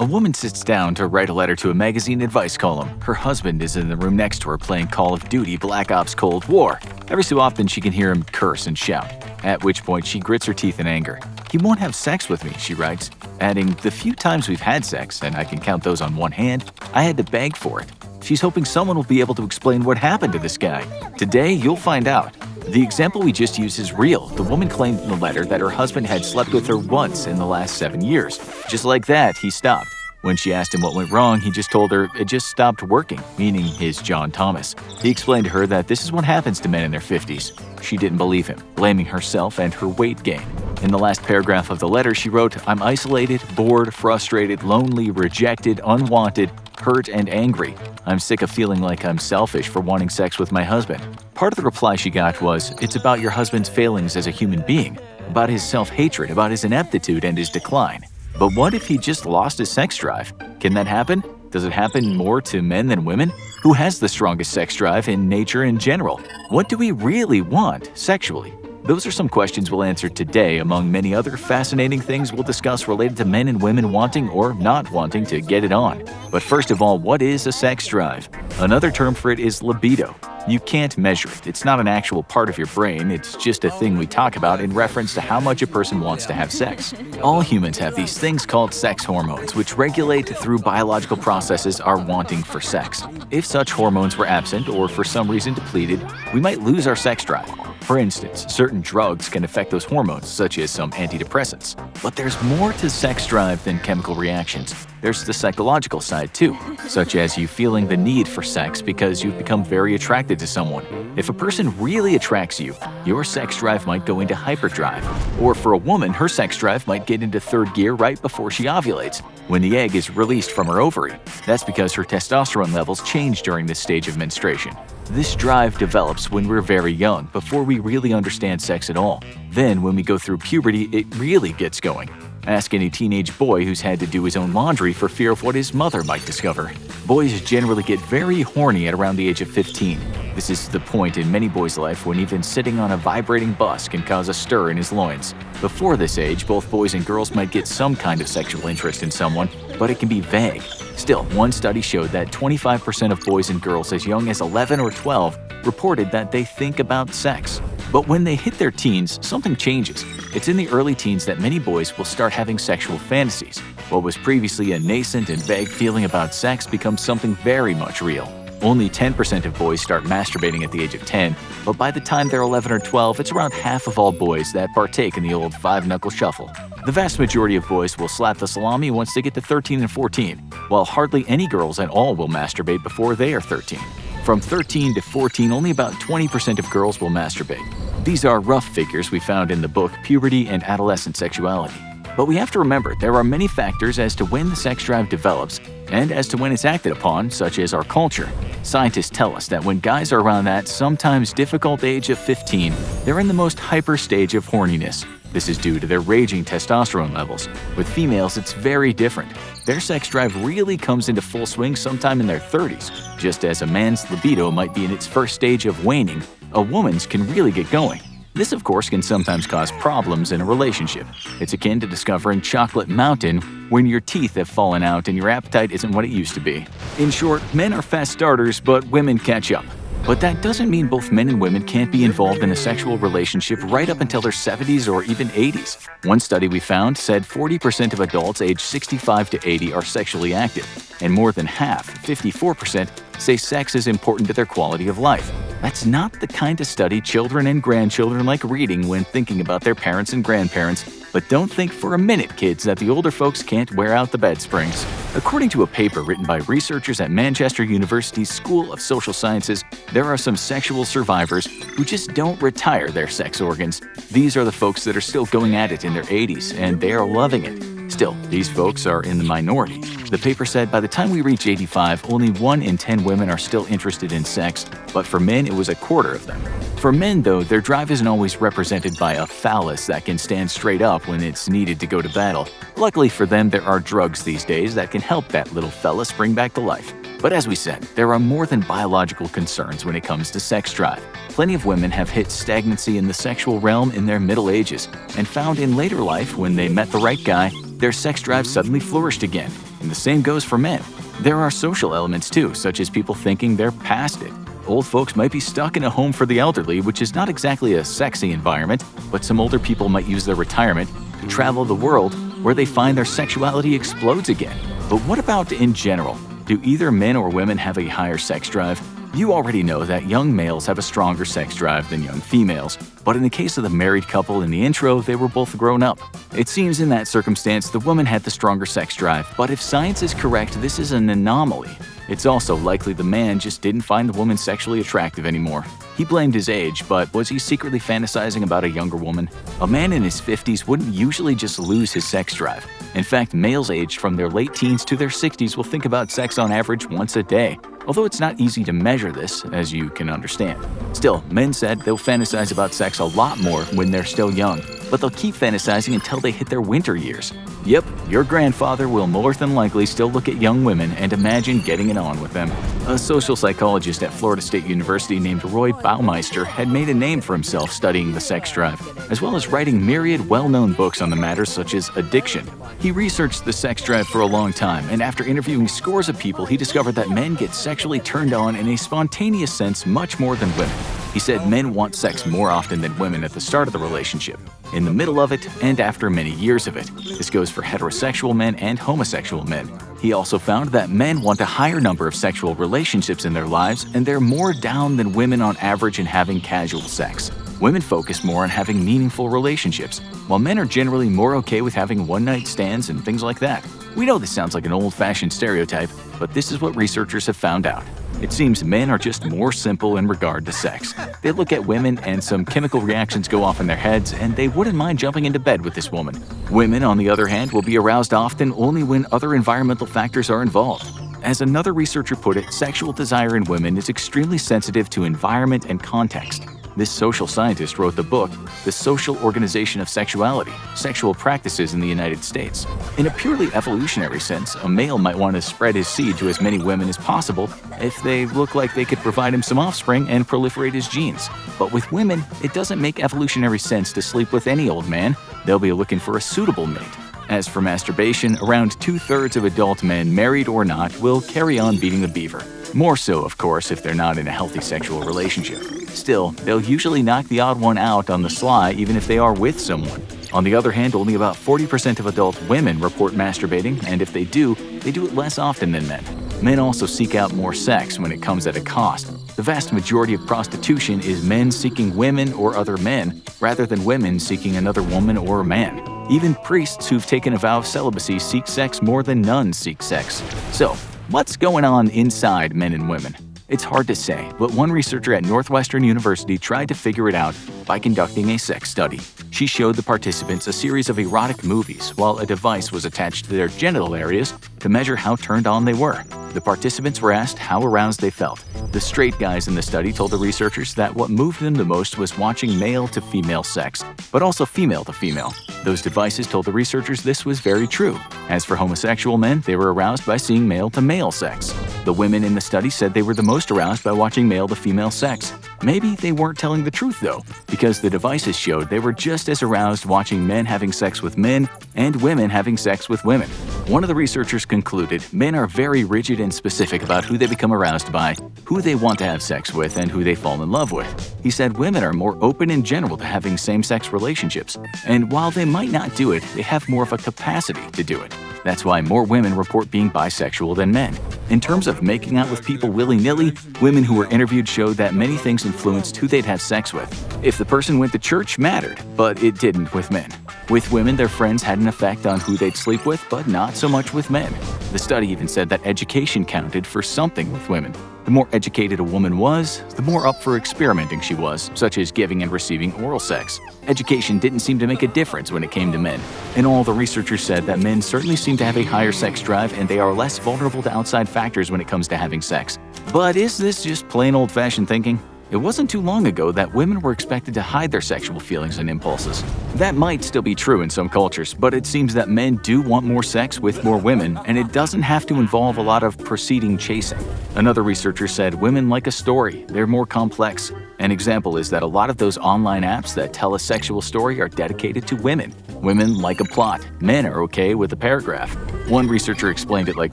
A woman sits down to write a letter to a magazine advice column. Her husband is in the room next to her playing Call of Duty Black Ops Cold War. Every so often she can hear him curse and shout, at which point she grits her teeth in anger. "He won't have sex with me," she writes, adding, "The few times we've had sex, and I can count those on one hand, I had to beg for it." She's hoping someone will be able to explain what happened to this guy. Today, you'll find out. The example we just used is real. The woman claimed in the letter that her husband had slept with her once in the last 7 years. Just like that, he stopped. When she asked him what went wrong, he just told her it just stopped working, meaning his John Thomas. He explained to her that this is what happens to men in their 50s. She didn't believe him, blaming herself and her weight gain. In the last paragraph of the letter, she wrote, "I'm isolated, bored, frustrated, lonely, rejected, unwanted, hurt, and angry. I'm sick of feeling like I'm selfish for wanting sex with my husband." Part of the reply she got was, "It's about your husband's failings as a human being, about his self-hatred, about his ineptitude and his decline." But what if he just lost his sex drive? Can that happen? Does it happen more to men than women? Who has the strongest sex drive in nature in general? What do we really want sexually? Those are some questions we'll answer today, among many other fascinating things we'll discuss related to men and women wanting or not wanting to get it on. But first of all, what is a sex drive? Another term for it is libido. You can't measure it. It's not an actual part of your brain. It's just a thing we talk about in reference to how much a person wants to have sex. All humans have these things called sex hormones, which regulate through biological processes our wanting for sex. If such hormones were absent or for some reason depleted, we might lose our sex drive. For instance, certain drugs can affect those hormones, such as some antidepressants. But there's more to sex drive than chemical reactions. There's the psychological side too, such as you feeling the need for sex because you've become very attracted to someone. If a person really attracts you, your sex drive might go into hyperdrive. Or for a woman, her sex drive might get into third gear right before she ovulates, when the egg is released from her ovary. That's because her testosterone levels change during this stage of menstruation. This drive develops when we're very young, before we really understand sex at all. Then, when we go through puberty, it really gets going. Ask any teenage boy who's had to do his own laundry for fear of what his mother might discover. Boys generally get very horny at around the age of 15. This is the point in many boys' life when even sitting on a vibrating bus can cause a stir in his loins. Before this age, both boys and girls might get some kind of sexual interest in someone, but it can be vague. Still, one study showed that 25% of boys and girls as young as 11 or 12 reported that they think about sex. But when they hit their teens, something changes. It's in the early teens that many boys will start having sexual fantasies. What was previously a nascent and vague feeling about sex becomes something very much real. Only 10% of boys start masturbating at the age of 10, but by the time they're 11 or 12, it's around half of all boys that partake in the old five-knuckle shuffle. The vast majority of boys will slap the salami once they get to 13 and 14, while hardly any girls at all will masturbate before they are 13. From 13 to 14, only about 20% of girls will masturbate. These are rough figures we found in the book Puberty and Adolescent Sexuality. But we have to remember there are many factors as to when the sex drive develops and as to when it's acted upon, such as our culture. Scientists tell us that when guys are around that sometimes difficult age of 15, they're in the most hyper stage of horniness. This is due to their raging testosterone levels. With females, it's very different. Their sex drive really comes into full swing sometime in their 30s. Just as a man's libido might be in its first stage of waning, a woman's can really get going. This, of course, can sometimes cause problems in a relationship. It's akin to discovering Chocolate Mountain when your teeth have fallen out and your appetite isn't what it used to be. In short, men are fast starters, but women catch up. But that doesn't mean both men and women can't be involved in a sexual relationship right up until their 70s or even 80s. One study we found said 40% of adults aged 65 to 80 are sexually active, and more than half, 54%, say sex is important to their quality of life. That's not the kind of study children and grandchildren like reading when thinking about their parents and grandparents. But don't think for a minute, kids, that the older folks can't wear out the bed springs. According to a paper written by researchers at Manchester University's School of Social Sciences, there are some sexual survivors who just don't retire their sex organs. These are the folks that are still going at it in their 80s, and they are loving it. Still, these folks are in the minority. The paper said by the time we reach 85, only 1 in 10 women are still interested in sex, but for men it was a quarter of them. For men, though, their drive isn't always represented by a phallus that can stand straight up when it's needed to go to battle. Luckily for them, there are drugs these days that can help that little fella spring back to life. But as we said, there are more than biological concerns when it comes to sex drive. Plenty of women have hit stagnancy in the sexual realm in their middle ages and found in later life, when they met the right guy, their sex drive suddenly flourished again. And the same goes for men. There are social elements too, such as people thinking they're past it. Old folks might be stuck in a home for the elderly, which is not exactly a sexy environment, but some older people might use their retirement to travel the world where they find their sexuality explodes again. But what about in general? Do either men or women have a higher sex drive? You already know that young males have a stronger sex drive than young females, but in the case of the married couple in the intro, they were both grown up. It seems in that circumstance the woman had the stronger sex drive, but if science is correct, this is an anomaly. It's also likely the man just didn't find the woman sexually attractive anymore. He blamed his age, but was he secretly fantasizing about a younger woman? A man in his 50s wouldn't usually just lose his sex drive. In fact, males aged from their late teens to their 60s will think about sex on average once a day, although it's not easy to measure this, as you can understand. Still, men said they'll fantasize about sex a lot more when they're still young, but they'll keep fantasizing until they hit their winter years. Yep, your grandfather will more than likely still look at young women and imagine getting it on with them. A social psychologist at Florida State University named Roy Baumeister had made a name for himself studying the sex drive, as well as writing myriad well-known books on the matter such as addiction. He researched the sex drive for a long time, and after interviewing scores of people, he discovered that men get sexually turned on in a spontaneous sense much more than women. He said men want sex more often than women at the start of the relationship, in the middle of it, and after many years of it. This goes for heterosexual men and homosexual men. He also found that men want a higher number of sexual relationships in their lives, and they're more down than women on average in having casual sex. Women focus more on having meaningful relationships, while men are generally more okay with having one-night stands and things like that. We know this sounds like an old-fashioned stereotype, but this is what researchers have found out. It seems men are just more simple in regard to sex. They look at women and some chemical reactions go off in their heads, and they wouldn't mind jumping into bed with this woman. Women, on the other hand, will be aroused often only when other environmental factors are involved. As another researcher put it, sexual desire in women is extremely sensitive to environment and context. This social scientist wrote the book, The Social Organization of Sexuality, Sexual Practices in the United States. In a purely evolutionary sense, a male might want to spread his seed to as many women as possible if they look like they could provide him some offspring and proliferate his genes. But with women, it doesn't make evolutionary sense to sleep with any old man. They'll be looking for a suitable mate. As for masturbation, around 2/3 of adult men, married or not, will carry on beating the beaver. More so, of course, if they're not in a healthy sexual relationship. Still, they'll usually knock the odd one out on the sly even if they are with someone. On the other hand, only about 40% of adult women report masturbating, and if they do it less often than men. Men also seek out more sex when it comes at a cost. The vast majority of prostitution is men seeking women or other men, rather than women seeking another woman or a man. Even priests who've taken a vow of celibacy seek sex more than nuns seek sex. So, what's going on inside men and women? It's hard to say, but one researcher at Northwestern University tried to figure it out by conducting a sex study. She showed the participants a series of erotic movies while a device was attached to their genital areas to measure how turned on they were. The participants were asked how aroused they felt. The straight guys in the study told the researchers that what moved them the most was watching male-to-female sex, but also female-to-female. Those devices told the researchers this was very true. As for homosexual men, they were aroused by seeing male-to-male sex. The women in the study said they were the most aroused by watching male-to-female sex. Maybe they weren't telling the truth though, because the devices showed they were just as aroused watching men having sex with men and women having sex with women. One of the researchers concluded men are very rigid and specific about who they become aroused by, who they want to have sex with, and who they fall in love with. He said women are more open in general to having same-sex relationships, and while they might not do it, they have more of a capacity to do it. That's why more women report being bisexual than men. In terms of making out with people willy-nilly, women who were interviewed showed that many things influenced who they'd have sex with. If the person went to church mattered, but it didn't with men. With women, their friends had an effect on who they'd sleep with, but not so much with men. The study even said that education counted for something with women. The more educated a woman was, the more up for experimenting she was, such as giving and receiving oral sex. Education didn't seem to make a difference when it came to men. And all the researchers said that men certainly seem to have a higher sex drive and they are less vulnerable to outside factors when it comes to having sex. But is this just plain old-fashioned thinking? It wasn't too long ago that women were expected to hide their sexual feelings and impulses. That might still be true in some cultures, but it seems that men do want more sex with more women, and it doesn't have to involve a lot of proceeding chasing. Another researcher said women like a story, they're more complex. An example is that a lot of those online apps that tell a sexual story are dedicated to women. Women like a plot. Men are okay with a paragraph. One researcher explained it like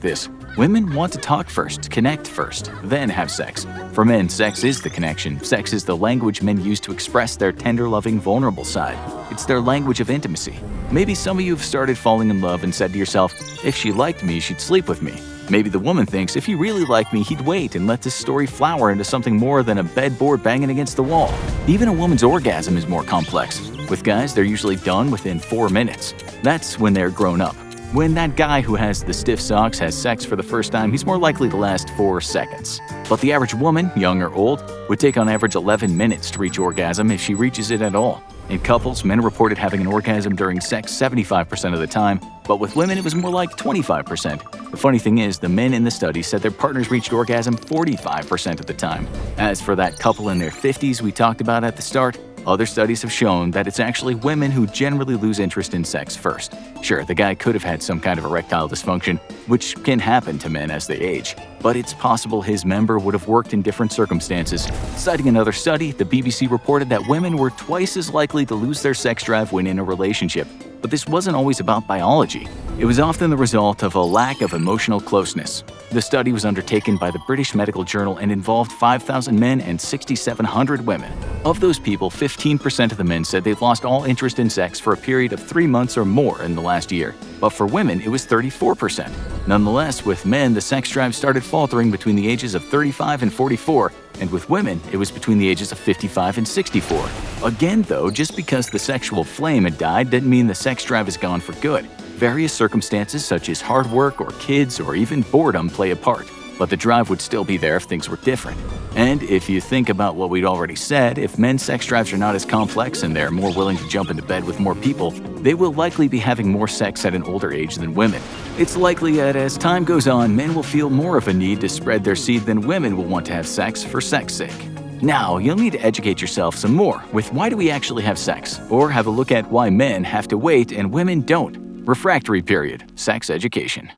this: women want to talk first, connect first, then have sex. For men, sex is the connection. Sex is the language men use to express their tender, loving, vulnerable side. It's their language of intimacy. Maybe some of you have started falling in love and said to yourself, if she liked me, she'd sleep with me. Maybe the woman thinks if he really liked me, he'd wait and let this story flower into something more than a bedboard banging against the wall. Even a woman's orgasm is more complex. With guys, they're usually done within 4 minutes. That's when they're grown up. When that guy who has the stiff socks has sex for the first time, he's more likely to last 4 seconds. But the average woman, young or old, would take on average 11 minutes to reach orgasm if she reaches it at all. In couples, men reported having an orgasm during sex 75% of the time, but with women it was more like 25%. The funny thing is, the men in the study said their partners reached orgasm 45% of the time. As for that couple in their 50s we talked about at the start, other studies have shown that it's actually women who generally lose interest in sex first. Sure, the guy could have had some kind of erectile dysfunction, which can happen to men as they age, but it's possible his member would have worked in different circumstances. Citing another study, the BBC reported that women were twice as likely to lose their sex drive when in a relationship. But this wasn't always about biology. It was often the result of a lack of emotional closeness. The study was undertaken by the British Medical Journal and involved 5,000 men and 6,700 women. Of those people, 15% of the men said they'd lost all interest in sex for a period of 3 months or more in the last year. But for women, it was 34%. Nonetheless, with men, the sex drive started faltering between the ages of 35 and 44, and with women, it was between the ages of 55 and 64. Again, though, just because the sexual flame had died didn't mean the sex drive is gone for good. Various circumstances such as hard work or kids or even boredom play a part, but the drive would still be there if things were different. And if you think about what we'd already said, if men's sex drives are not as complex and they're more willing to jump into bed with more people, they will likely be having more sex at an older age than women. It's likely that as time goes on, men will feel more of a need to spread their seed than women will want to have sex for sex sake. Now, you'll need to educate yourself some more with why do we actually have sex, or have a look at why men have to wait and women don't. Refractory period, sex education.